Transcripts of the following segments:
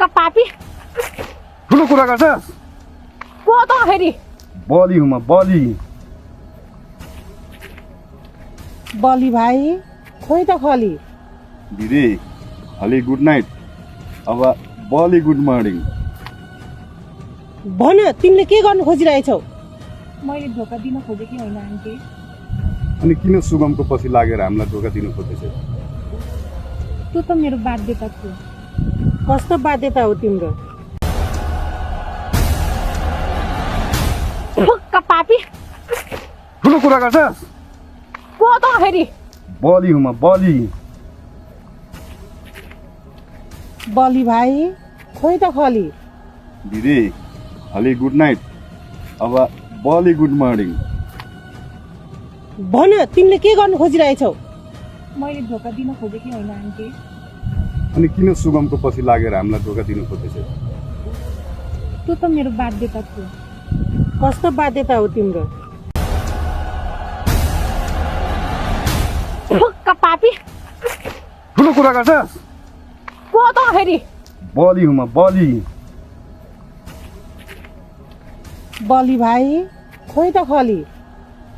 ढुक्क पापी ठुलो कुरा गर्छस् को त फेरि बलि हुँ म बलि बलि भाइ खोइ त खली दिदी हली गुड नाइट अब बलि गुड मर्निङ भन तिमीले के गर्नु खोजिरहेछौ मैले धोका दिन खोजेकी होइन आन्टी अनि किन सुगमको पछि लागेर हामीलाई धोका दिनु खोज्दैछ त्यो त मेरो बाध्यता थियो कस्तो बाध्यता हो तिम्रो ढुक्क पापी ठुलो कुरा गर्छस् को त फेरि बलि हुँ म बलि बलि भाइ खोइ त खली दिदी हली गुड नाइट अब बलि गुड मर्निङ भन तिमीले के गर्नु खोजिरहेछौ मैले धोका दिन खोजेकी होइन आन्टी अनि किन सुगमको पछि लागेर हामीलाई धोका दिनु खोज्दैछ त्यो त मेरो बाध्यता थियो कस्तो बाध्यता हो तिम्रो ढुक्क पापी ठुलो कुरा गर्छस् को त फेरि बलि हुँ म बलि बलि भाइ खोइ त खली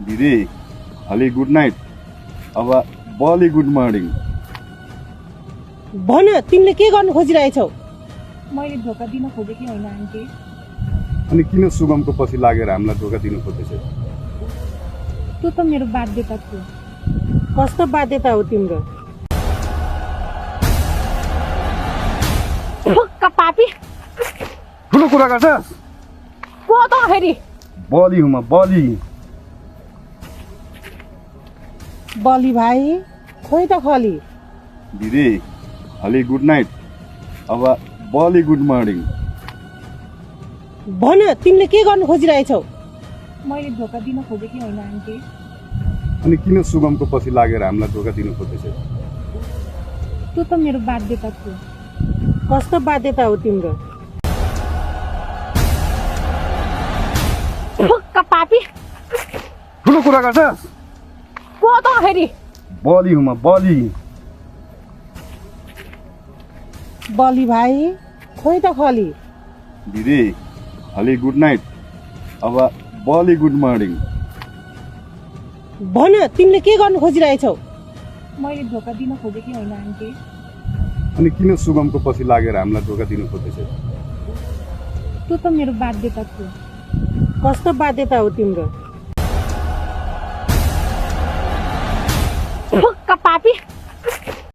दिदी हली गुड नाइट अब बलि गुड मर्निङ भन तिमीले के गर्नु खोजिरहेछौ मैले धोका दिन खोजेकी होइन आन्टी अनि किन सुगमको पछि लागेर हामीलाई धोका दिनु खोज्दैछ त्यो त मेरो बाध्यता थियो कस्तो बाध्यता हो तिम्रो ढुक्क पापी ठुलो कुरा गर्छस् को त फेरि बलि हुँ म बलि बलि भाइ खोइ त खली दिदी हली गुड नाइट अब बलि गुड मर्निङ भन तिमीले के गर्नु खोजिरहेछौ मैले धोका दिन खोजेकी होइन आन्टी अनि किन सुगमको पछि लागेर हामीलाई धोका दिनु खोज्दैछ त्यो त मेरो बाध्यता थियो कस्तो बाध्यता हो तिम्रो ढुक्क पापी ठुलो कुरा गर्छस् को त फेरि बलि हुँ म बलि बलि भाइ खोइ त खली दिदी हली गुड नाइट अब बलि गुड मर्निङ भन तिमीले के गर्नु खोजिरहेछौ मैले धोका दिन खोजेकी होइन आन्टी अनि किन सुगमको पछि लागेर हामीलाई धोका दिनु खोज्दैछ त्यो त मेरो बाध्यता थियो कस्तो बाध्यता हो तिम्रो ढुक्क पापी